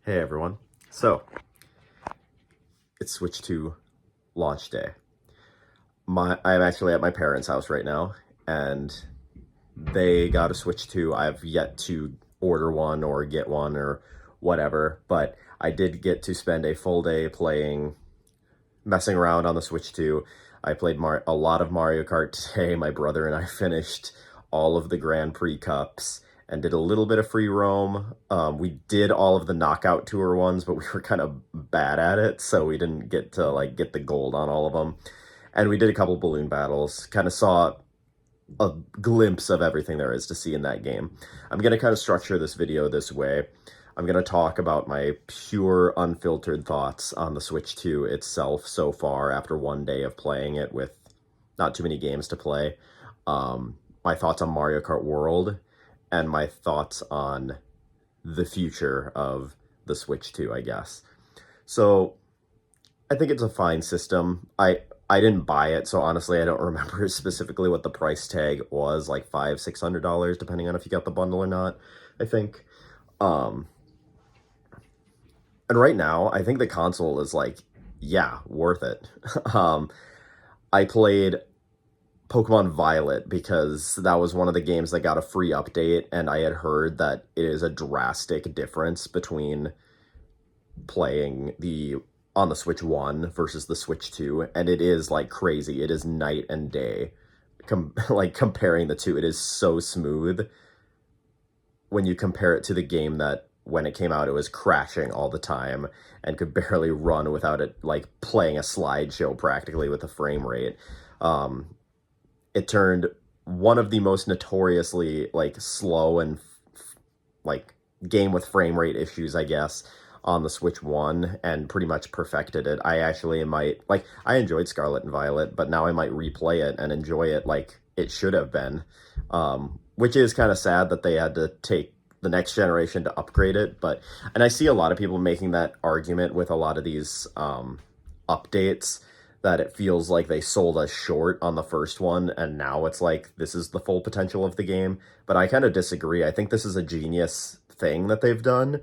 Hey everyone. So, it's Switch 2 launch day. I'm actually at my parents' house right now, and they got a Switch 2. I've yet to order one or get one or whatever, but I did get to spend a full day messing around on the Switch 2. I played a lot of Mario Kart today. My brother and I finished all of the Grand Prix Cups and did a little bit of free roam. We did all of the Knockout Tour ones, but we were kind of bad at it, so we didn't get to get the gold on all of them. And we did a couple balloon battles. Kind of saw a glimpse of everything there is to see in that game. I'm going to kind of structure this video this way. I'm going to talk about my pure, unfiltered thoughts on the Switch 2 itself so far after one day of playing it with not too many games to play. My thoughts on Mario Kart World, and my thoughts on the future of the Switch 2, I guess. So, I think it's a fine system. I didn't buy it, so honestly, I don't remember specifically what the price tag was, like $500-$600, depending on if you got the bundle or not, I think. Um, and right now, I think the console is like, yeah, worth it. um, I played Pokemon Violet because that was one of the games that got a free update, and I had heard that it is a drastic difference between playing on the Switch 1 versus the Switch 2, and it is like crazy. It is night and day. Like comparing the two, it is so smooth when you compare it to the game that when it came out it was crashing all the time and could barely run without it like playing a slideshow practically with the frame rate. It turned one of the most notoriously like slow and like game with frame rate issues, I guess, on the Switch 1 and pretty much perfected it. I actually might, like, I enjoyed Scarlet and Violet, but now I might replay it and enjoy it like it should have been. Which is kind of sad that they had to take the next generation to upgrade it, and I see a lot of people making that argument with a lot of these updates, that it feels like they sold us short on the first one, and now it's like this is the full potential of the game. But I kind of disagree. I think this is a genius thing that they've done.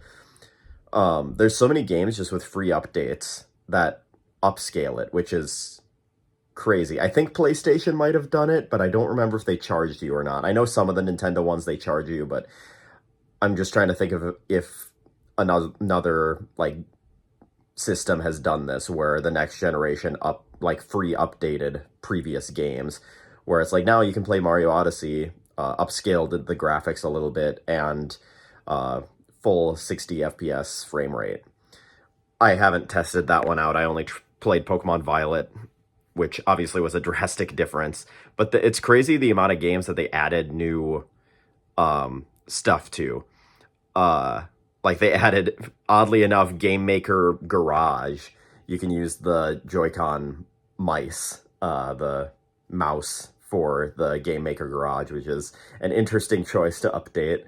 There's so many games just with free updates that upscale it, which is crazy. I think PlayStation might have done it, but I don't remember if they charged you or not. I know some of the Nintendo ones they charge you, but I'm just trying to think of if another like system has done this where the next generation free updated previous games, where it's like now you can play Mario Odyssey, upscaled the graphics a little bit, and full 60 FPS frame rate. I haven't tested that one out. I only played Pokemon Violet, which obviously was a drastic difference. But it's crazy the amount of games that they added new stuff to. Like they added, oddly enough, Game Maker Garage. You can use the Joy-Con mice, the mouse for the Game Maker Garage, which is an interesting choice to update.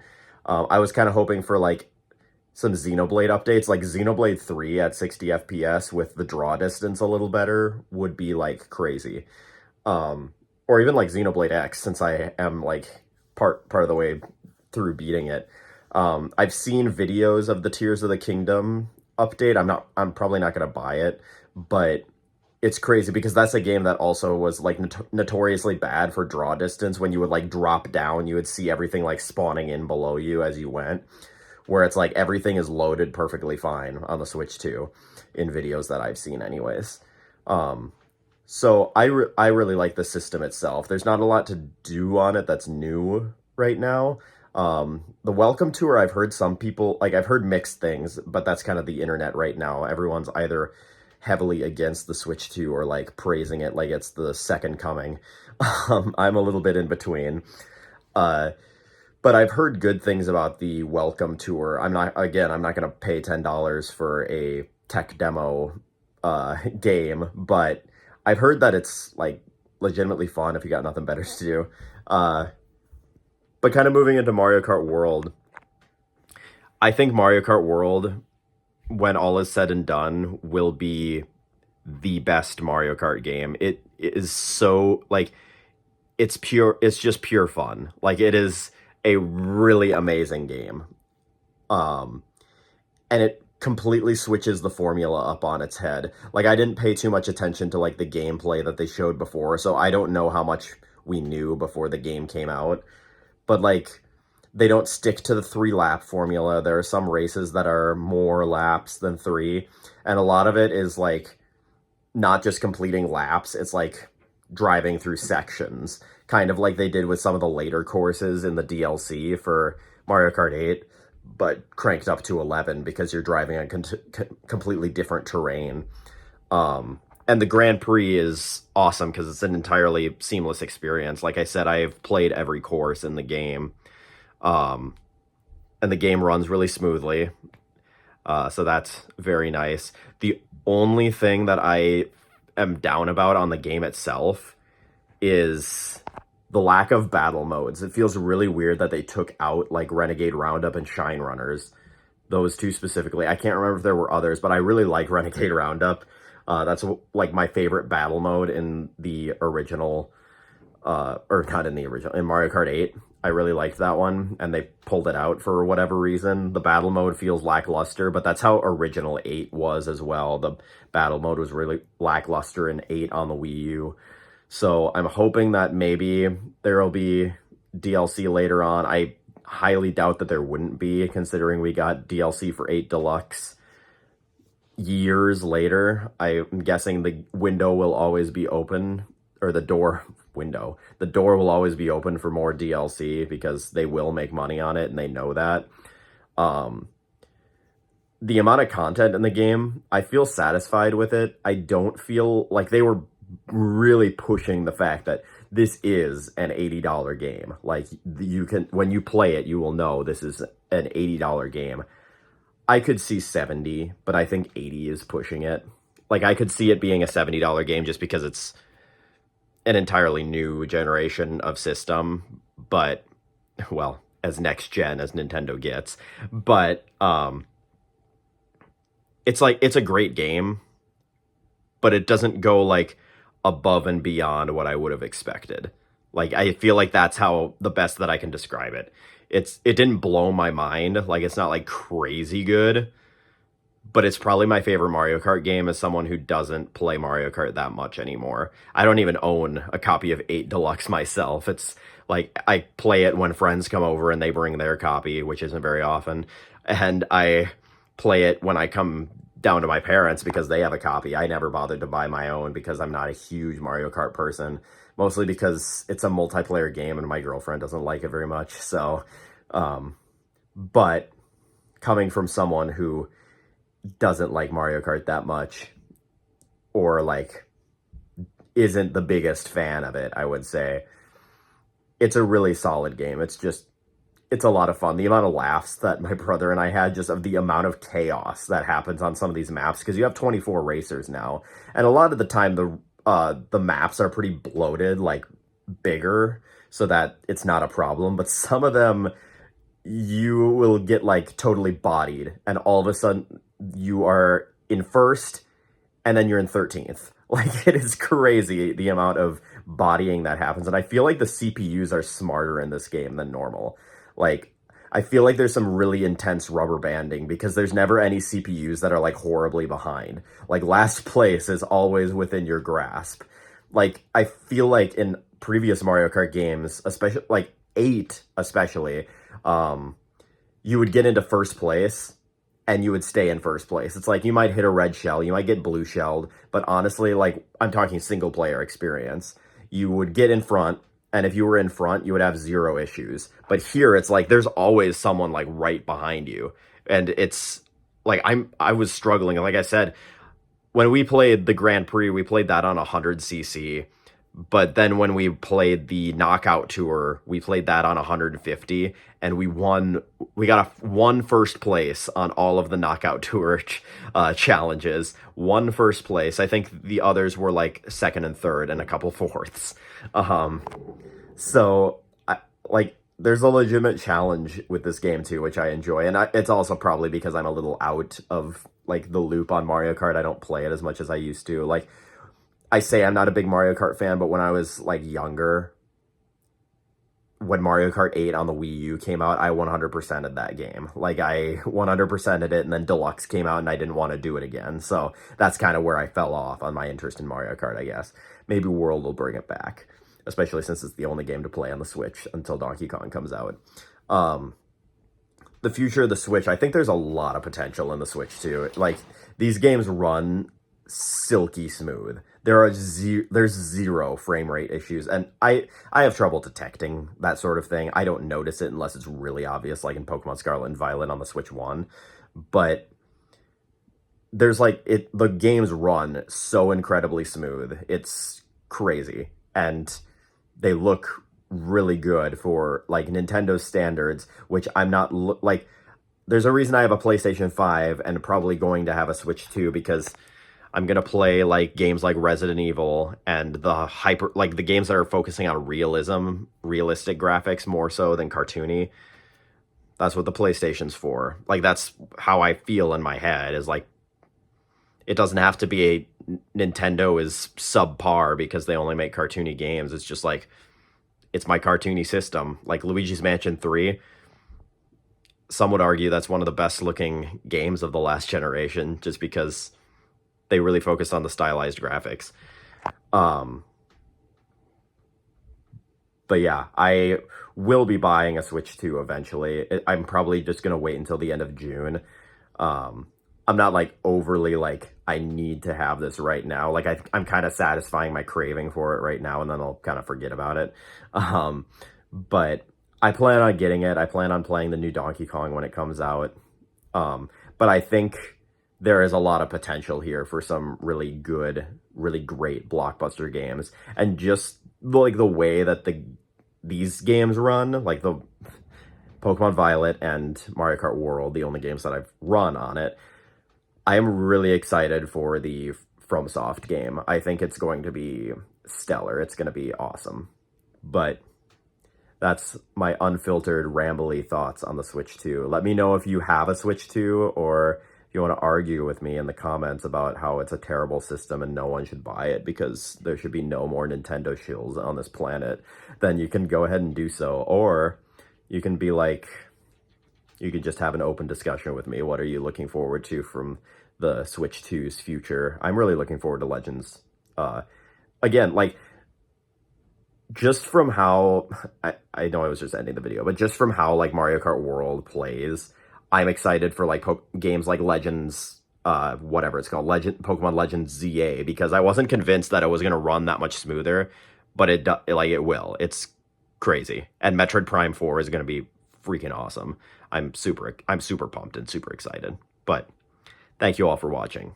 I was kind of hoping for like some Xenoblade updates, like Xenoblade 3 at 60 FPS with the draw distance a little better would be like crazy. Or even like Xenoblade X, since I am like part of the way through beating it. I've seen videos of the Tears of the Kingdom update. I'm probably not going to buy it, but it's crazy because that's a game that also was like notoriously bad for draw distance. When you would like drop down, you would see everything like spawning in below you as you went, where it's like everything is loaded perfectly fine on the Switch 2 in videos that I've seen anyways. So I really like the system itself. There's not a lot to do on it that's new right now. The Welcome Tour, I've heard some people, like I've heard mixed things, but that's kind of the internet right now. Everyone's either heavily against the Switch 2 or like praising it like it's the second coming. I'm a little bit in between. But I've heard good things about the Welcome Tour. I'm not going to pay $10 for a tech demo game, but I've heard that it's like legitimately fun if you got nothing better to do. But kind of moving into Mario Kart World, I think Mario Kart World, when all is said and done, will be the best Mario Kart game. It is so like it's just pure fun. Like it is a really amazing game. And it completely switches the formula up on its head. Like, I didn't pay too much attention to like the gameplay that they showed before, so I don't know how much we knew before the game came out. But like, they don't stick to the 3-lap formula. There are some races that are more laps than 3, and a lot of it is like not just completing laps, it's like driving through sections, kind of like they did with some of the later courses in the DLC for Mario Kart 8, but cranked up to 11 because you're driving on completely different terrain. And the Grand Prix is awesome because it's an entirely seamless experience. Like I said, I've played every course in the game, um, and the game runs really smoothly. So that's very nice. The only thing that I am down about on the game itself is the lack of battle modes. It feels really weird that they took out like Renegade Roundup and Shine Runners, those two specifically. I can't remember if there were others, but I really like Renegade Roundup. That's like my favorite battle mode in the original, or not in the original, in Mario Kart 8. I really liked that one, and they pulled it out for whatever reason. The battle mode feels lackluster, but that's how original 8 was as well. The battle mode was really lackluster in 8 on the Wii U. So I'm hoping that maybe there will be DLC later on. I highly doubt that there wouldn't be, considering we got DLC for 8 Deluxe years later. I'm guessing the window will always be open, or the door will always be open for more DLC because they will make money on it and they know that. The amount of content in the game, I feel satisfied with it. I don't feel like they were really pushing the fact that this is an $80 game. Like, you can, when you play it, you will know this is an $80 game. I could see 70, but I think 80 is pushing it. Like, I could see it being a $70 game just because it's an entirely new generation of system, but, well, as next gen as Nintendo gets. But it's like, it's a great game, but it doesn't go like above and beyond what I would have expected. Like, I feel like that's how the best that I can describe it. It didn't blow my mind. Like, it's not like crazy good, but it's probably my favorite Mario Kart game as someone who doesn't play Mario Kart that much anymore. I don't even own a copy of 8 Deluxe myself. It's like, I play it when friends come over and they bring their copy, which isn't very often. And I play it when I come down to my parents because they have a copy. I never bothered to buy my own because I'm not a huge Mario Kart person, mostly because it's a multiplayer game and my girlfriend doesn't like it very much. So, but coming from someone who doesn't like Mario Kart that much, or like isn't the biggest fan of it, I would say it's a really solid game. It's a lot of fun. The amount of laughs that my brother and I had, just of the amount of chaos that happens on some of these maps, because you have 24 racers now, and a lot of the time the maps are pretty bloated, like bigger, so that it's not a problem. But some of them, you will get like totally bodied, and all of a sudden you are in first, and then you're in 13th. Like, it is crazy the amount of bodying that happens, and I feel like the CPUs are smarter in this game than normal. Like, I feel like there's some really intense rubber banding because there's never any CPUs that are like horribly behind. Like, last place is always within your grasp. Like, I feel like in previous Mario Kart games, especially like 8 especially, you would get into first place and you would stay in first place. It's like, you might hit a red shell, you might get blue shelled, but honestly, like, I'm talking single player experience. You would get in front, and if you were in front, you would have 0 issues. But here, it's like, there's always someone like right behind you. And it's like, I was struggling. And like I said, when we played the Grand Prix, we played that on 100cc. But then when we played the Knockout Tour, we played that on 150, and we got one first place on all of the Knockout Tour challenges. One first place. I think the others were like second and third and a couple fourths. So, there's a legitimate challenge with this game too, which I enjoy. And it's also probably because I'm a little out of like the loop on Mario Kart. I don't play it as much as I used to. Like, I say I'm not a big Mario Kart fan, but when I was like younger, when Mario Kart 8 on the Wii U came out, I 100%ed that game. Like, I 100%ed it, and then Deluxe came out, and I didn't want to do it again. So that's kind of where I fell off on my interest in Mario Kart, I guess. Maybe World will bring it back, especially since it's the only game to play on the Switch until Donkey Kong comes out. The future of the Switch, I think there's a lot of potential in the Switch, too. Like, these games run silky smooth. There's zero frame rate issues, and I have trouble detecting that sort of thing. I don't notice it unless it's really obvious, like in Pokemon Scarlet and Violet on the Switch 1. But there's like the games run so incredibly smooth. It's crazy, and they look really good for like Nintendo standards, which I'm not like. There's a reason I have a PlayStation 5 and probably going to have a Switch 2 because I'm gonna play like games like Resident Evil and the games that are focusing on realistic graphics more so than cartoony. That's what the PlayStation's for. Like, that's how I feel in my head, is like, it doesn't have to be a Nintendo is subpar because they only make cartoony games. It's just like, it's my cartoony system. Like Luigi's Mansion 3, some would argue that's one of the best looking games of the last generation just because they really focused on the stylized graphics. But yeah, I will be buying a Switch 2 eventually. I'm probably just going to wait until the end of June. I'm not like overly like, I need to have this right now. Like I'm kind of satisfying my craving for it right now, and then I'll kind of forget about it. But I plan on getting it. I plan on playing the new Donkey Kong when it comes out. But I think there is a lot of potential here for some really good, really great blockbuster games. And just like the way that these games run, like the Pokemon Violet and Mario Kart World, the only games that I've run on it, I am really excited for the FromSoft game. I think it's going to be stellar. It's going to be awesome. But that's my unfiltered, rambly thoughts on the Switch 2. Let me know if you have a Switch 2, or if you want to argue with me in the comments about how it's a terrible system and no one should buy it because there should be no more Nintendo shills on this planet, then you can go ahead and do so. Or you can be like, you can just have an open discussion with me. What are you looking forward to from the Switch 2's future? I'm really looking forward to Legends. Again, like, just from how, I know I was just ending the video, but just from how, like, Mario Kart World plays, I'm excited for, like, games like Legends, whatever it's called, Pokemon Legends ZA, because I wasn't convinced that it was going to run that much smoother, but it will. It's crazy. And Metroid Prime 4 is going to be freaking awesome. I'm super pumped and super excited. But thank you all for watching.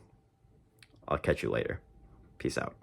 I'll catch you later. Peace out.